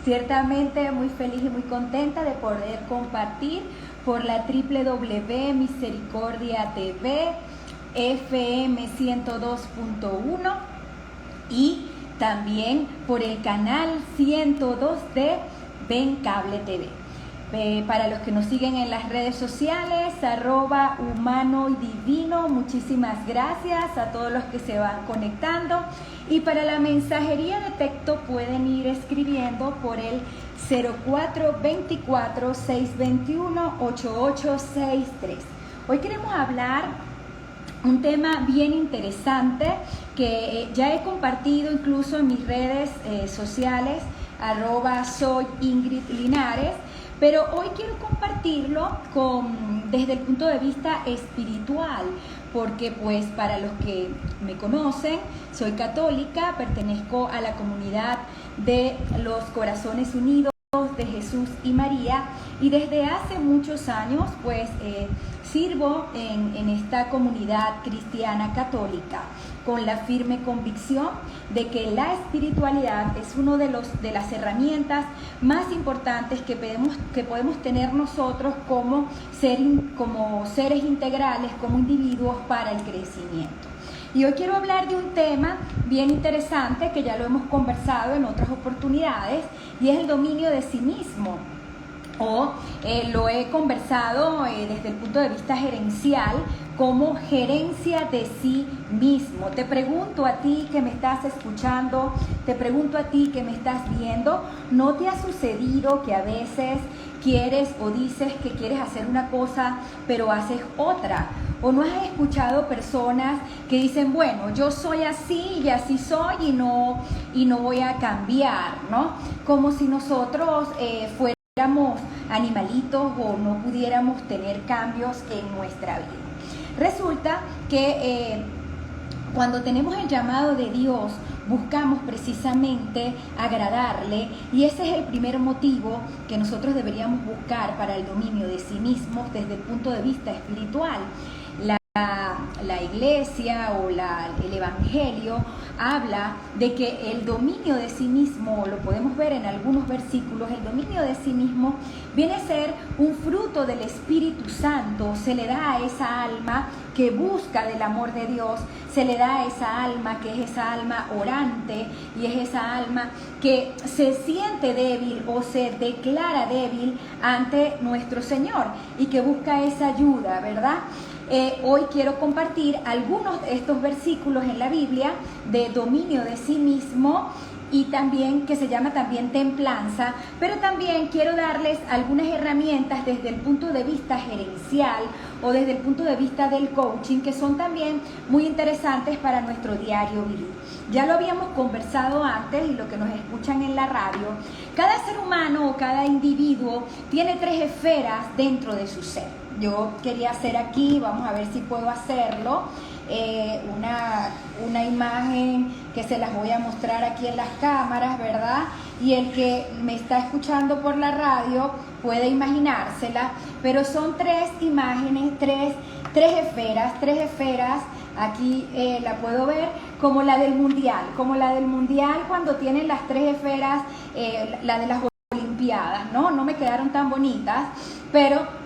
Ciertamente muy feliz y muy contenta de poder compartir por la www Misericordia TV, FM 102.1 y también por el canal 102 de Ven Cable TV. Para los que nos siguen en las redes sociales, @humano y divino, muchísimas gracias a todos los que se van conectando. Y para la mensajería de texto pueden ir escribiendo por el 0424-621-8863. Hoy queremos hablar un tema bien interesante que ya he compartido incluso en mis redes sociales, @soy Ingrid Linares. Pero hoy quiero compartirlo desde el punto de vista espiritual, porque pues para los que me conocen, soy católica, pertenezco a la comunidad de los Corazones Unidos de Jesús y María, y desde hace muchos años pues sirvo en esta comunidad cristiana católica con la firme convicción de que la espiritualidad es una de las herramientas más importantes que podemos tener nosotros como seres integrales, como individuos para el crecimiento. Y hoy quiero hablar de un tema bien interesante que ya lo hemos conversado en otras oportunidades, y es el dominio de sí mismo. Lo he conversado desde el punto de vista gerencial como gerencia de sí mismo. Te pregunto a ti que me estás escuchando, te pregunto a ti que me estás viendo, ¿no te ha sucedido que a veces quieres o dices que quieres hacer una cosa pero haces otra? ¿O no has escuchado personas que dicen, bueno, yo soy así y así soy y no voy a cambiar, ¿no? Como si nosotros fuéramos animalitos o no pudiéramos tener cambios en nuestra vida. Resulta que cuando tenemos el llamado de Dios, buscamos precisamente agradarle, y ese es el primer motivo que nosotros deberíamos buscar para el dominio de sí mismos desde el punto de vista espiritual. La iglesia o el evangelio habla de que el dominio de sí mismo, lo podemos ver en algunos versículos, el dominio de sí mismo viene a ser un fruto del Espíritu Santo. Se le da a esa alma que busca del amor de Dios, se le da a esa alma que es esa alma orante, y es esa alma que se siente débil o se declara débil ante nuestro Señor y que busca esa ayuda, ¿verdad? Hoy quiero compartir algunos de estos versículos en la Biblia de dominio de sí mismo, y también que se llama también templanza, pero también quiero darles algunas herramientas desde el punto de vista gerencial o desde el punto de vista del coaching, que son también muy interesantes para nuestro diario vivir. Ya lo habíamos conversado antes, y lo que nos escuchan en la radio, cada ser humano o cada individuo tiene 3 esferas dentro de su ser. Yo quería hacer aquí, vamos a ver si puedo hacerlo, una imagen que se las voy a mostrar aquí en las cámaras, ¿verdad? Y el que me está escuchando por la radio puede imaginársela, pero son 3 imágenes, tres esferas. Aquí la puedo ver como la del mundial, cuando tienen las 3 esferas, la de las Olimpiadas, ¿no? No me quedaron tan bonitas, pero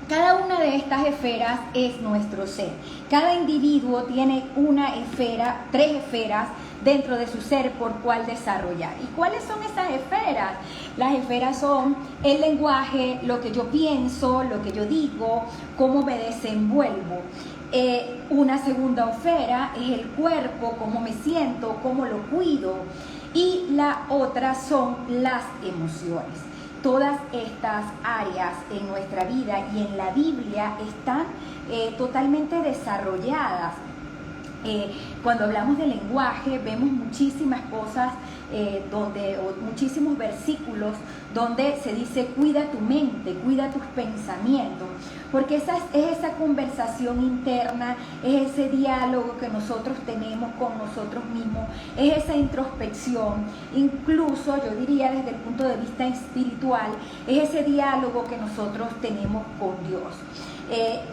cada una de estas esferas es nuestro ser. Cada individuo tiene una esfera, 3 esferas dentro de su ser por cual desarrollar. ¿Y cuáles son esas esferas? Las esferas son el lenguaje, lo que yo pienso, lo que yo digo, cómo me desenvuelvo. Una segunda esfera es el cuerpo, cómo me siento, cómo lo cuido. Y la otra son las emociones. Todas estas áreas en nuestra vida y en la Biblia están totalmente desarrolladas. Cuando hablamos de lenguaje, vemos muchísimas cosas, muchísimos versículos donde se dice cuida tu mente, cuida tus pensamientos, porque es esa conversación interna, es ese diálogo que nosotros tenemos con nosotros mismos, es esa introspección, incluso yo diría desde el punto de vista espiritual, es ese diálogo que nosotros tenemos con Dios.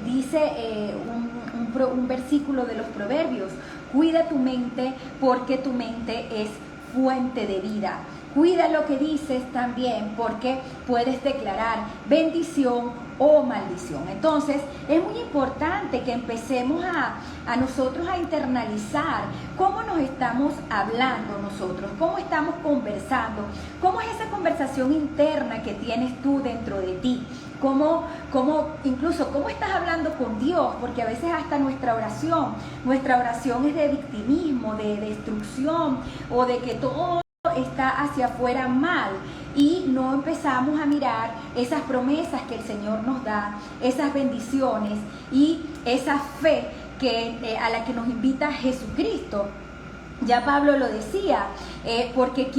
Dice un versículo de los Proverbios: cuida tu mente porque tu mente es fuente de vida. Cuida lo que dices también, porque puedes declarar bendición o maldición. Entonces, es muy importante que empecemos a nosotros a internalizar cómo nos estamos hablando nosotros, cómo estamos conversando, cómo es esa conversación interna que tienes tú dentro de ti. Incluso cómo estás hablando con Dios, porque a veces hasta nuestra oración es de victimismo, de destrucción o de que todo está hacia afuera mal y no empezamos a mirar esas promesas que el Señor nos da, esas bendiciones y esa fe a la que nos invita Jesucristo. Ya Pablo lo decía, porque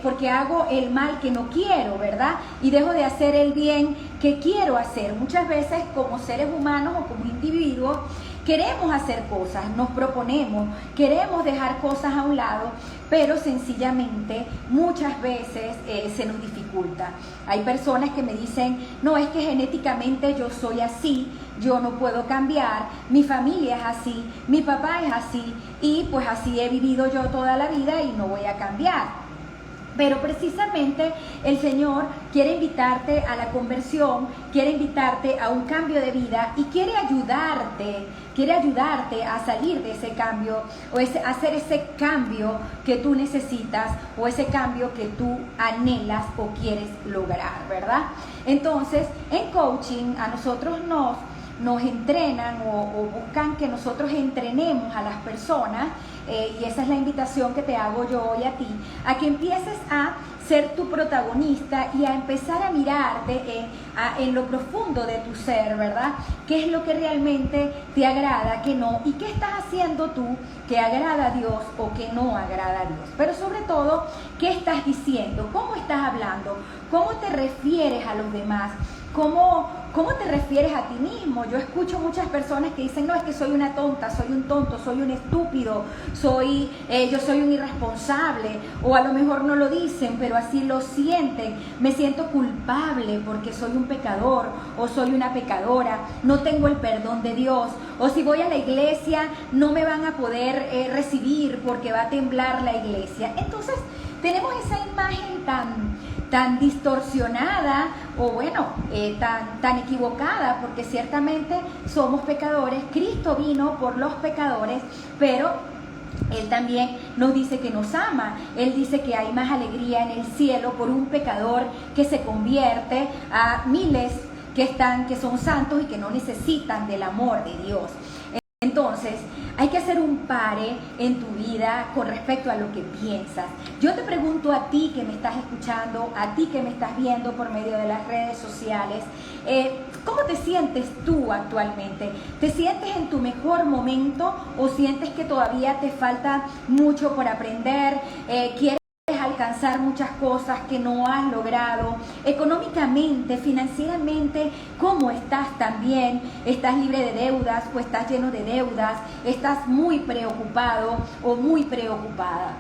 porque hago el mal que no quiero, ¿verdad? Y dejo de hacer el bien que quiero hacer. Muchas veces como seres humanos o como individuos queremos hacer cosas, nos proponemos, queremos dejar cosas a un lado, pero sencillamente muchas veces se nos dificulta. Hay personas que me dicen, no, es que genéticamente yo soy así, yo no puedo cambiar, mi familia es así, mi papá es así y pues así he vivido yo toda la vida y no voy a cambiar. Pero precisamente el Señor quiere invitarte a la conversión, quiere invitarte a un cambio de vida y quiere ayudarte a salir de ese cambio o hacer ese cambio que tú necesitas o ese cambio que tú anhelas o quieres lograr, ¿verdad? Entonces, en coaching a nosotros nos entrenan o buscan que nosotros entrenemos a las personas y esa es la invitación que te hago yo hoy a ti, a que empieces a ser tu protagonista y a empezar a mirarte en lo profundo de tu ser, ¿verdad? ¿Qué es lo que realmente te agrada, qué no? ¿Y qué estás haciendo tú que agrada a Dios o que no agrada a Dios? Pero sobre todo, ¿qué estás diciendo? ¿Cómo estás hablando? ¿Cómo te refieres a los demás? ¿Cómo te refieres a ti mismo? Yo escucho muchas personas que dicen, no, es que soy una tonta, soy un tonto, soy un estúpido, yo soy un irresponsable, o a lo mejor no lo dicen, pero así lo sienten. Me siento culpable porque soy un pecador o soy una pecadora, no tengo el perdón de Dios, o si voy a la iglesia no me van a poder recibir porque va a temblar la iglesia. Entonces tenemos esa imagen tan distorsionada o bueno, tan equivocada, porque ciertamente somos pecadores. Cristo vino por los pecadores, pero Él también nos dice que nos ama. Él dice que hay más alegría en el cielo por un pecador que se convierte a miles que son santos y que no necesitan del amor de Dios. Entonces, hay que hacer un pare en tu vida con respecto a lo que piensas. Yo te pregunto a ti que me estás escuchando, a ti que me estás viendo por medio de las redes sociales, ¿cómo te sientes tú actualmente? ¿Te sientes en tu mejor momento o sientes que todavía te falta mucho por aprender? ¿Quieres alcanzar muchas cosas que no has logrado? Económicamente, financieramente, ¿cómo estás también? ¿Estás libre de deudas o estás lleno de deudas? ¿Estás muy preocupado o muy preocupada?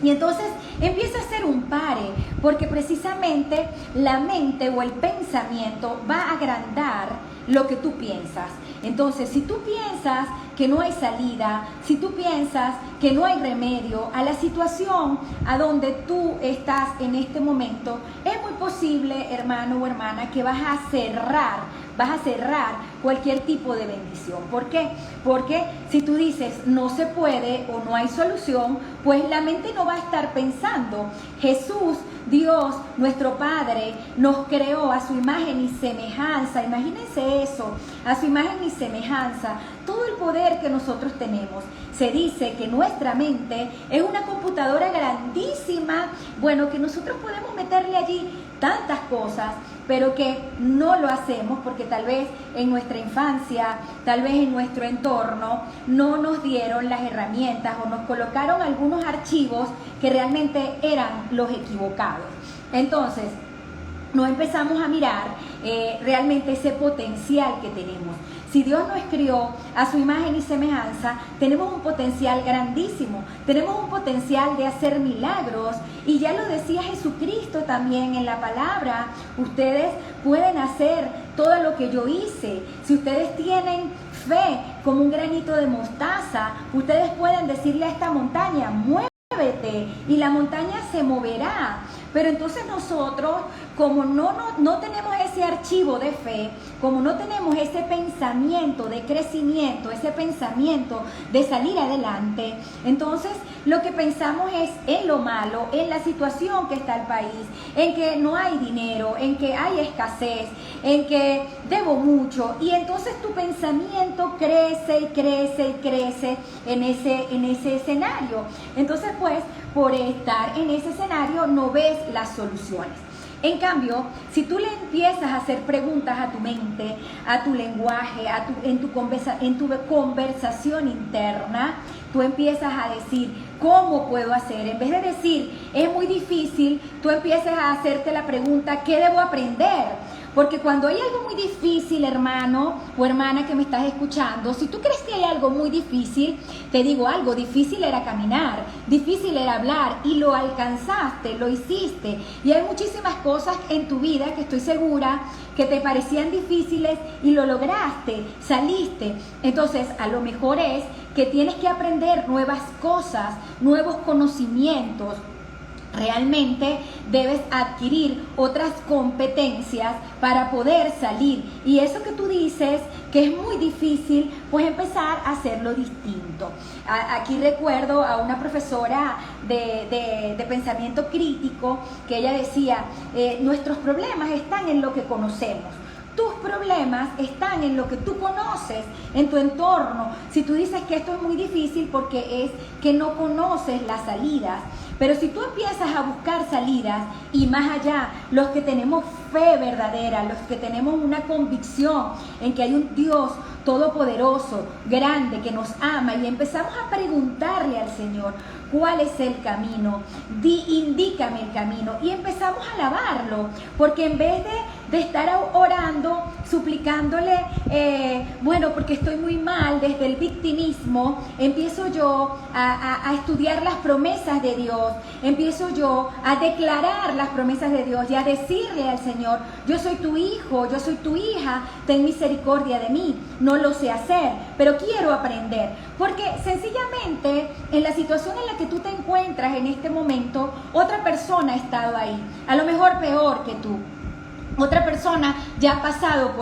Y entonces empieza a hacer un pare, porque precisamente la mente o el pensamiento va a agrandar lo que tú piensas. Entonces, si tú piensas que no hay salida, si tú piensas que no hay remedio a la situación a donde tú estás en este momento, es muy posible, hermano o hermana, que vas a cerrar cualquier tipo de bendición. ¿Por qué? Porque si tú dices no se puede o no hay solución, pues la mente no va a estar pensando. Jesús, Dios, nuestro Padre, nos creó a su imagen y semejanza. Imagínense eso, a su imagen y semejanza. Todo el poder que nosotros tenemos. Se dice que nuestra mente es una computadora grandísima, bueno, que nosotros podemos meterle allí tantas cosas, pero que no lo hacemos porque tal vez en nuestra infancia, tal vez en nuestro entorno, no nos dieron las herramientas o nos colocaron algunos archivos que realmente eran los equivocados. Entonces, no empezamos a mirar realmente ese potencial que tenemos. Si Dios nos crió a su imagen y semejanza, tenemos un potencial grandísimo, tenemos un potencial de hacer milagros, y ya lo decía Jesucristo también en la palabra: ustedes pueden hacer todo lo que yo hice. Si ustedes tienen fe como un granito de mostaza, ustedes pueden decirle a esta montaña: muévete muévete y la montaña se moverá. Pero entonces nosotros, como no tenemos ese archivo de fe, como no tenemos ese pensamiento de crecimiento, ese pensamiento de salir adelante, entonces lo que pensamos es en lo malo, en la situación que está el país, en que no hay dinero, en que hay escasez, en que debo mucho, y entonces tu pensamiento crece y crece y crece en ese escenario. Entonces, pues, por estar en ese escenario no ves las soluciones. En cambio, si tú le empiezas a hacer preguntas a tu mente, a tu lenguaje, en tu conversación interna, tú empiezas a decir, ¿cómo puedo hacer? En vez de decir, es muy difícil, tú empiezas a hacerte la pregunta, ¿qué debo aprender? Porque cuando hay algo muy difícil, hermano o hermana que me estás escuchando, si tú crees que hay algo muy difícil, te digo algo, difícil era caminar, difícil era hablar, y lo alcanzaste, lo hiciste. Y hay muchísimas cosas en tu vida que estoy segura que te parecían difíciles y lo lograste, saliste. Entonces, a lo mejor es que tienes que aprender nuevas cosas, nuevos conocimientos. Realmente debes adquirir otras competencias para poder salir. Y eso que tú dices que es muy difícil, pues empezar a hacerlo distinto. Aquí recuerdo a una profesora de pensamiento crítico que ella decía, nuestros problemas están en lo que conocemos. Tus problemas están en lo que tú conoces, en tu entorno. Si tú dices que esto es muy difícil porque es que no conoces las salidas. Pero si tú empiezas a buscar salidas, y más allá, los que tenemos fe verdadera, los que tenemos una convicción en que hay un Dios todopoderoso, grande, que nos ama, y empezamos a preguntarle al Señor, ¿cuál es el camino? Indícame el camino. Y empezamos a alabarlo, porque en vez de estar orando, suplicándole, bueno, porque estoy muy mal, desde el victimismo, empiezo yo a estudiar las promesas de Dios, empiezo yo a declarar las promesas de Dios y a decirle al Señor, yo soy tu hijo, yo soy tu hija, ten misericordia de mí. No lo sé hacer, pero quiero aprender, porque sencillamente en la situación en la que tú te encuentras en este momento, otra persona ha estado ahí, a lo mejor peor que tú. Otra persona ya ha pasado por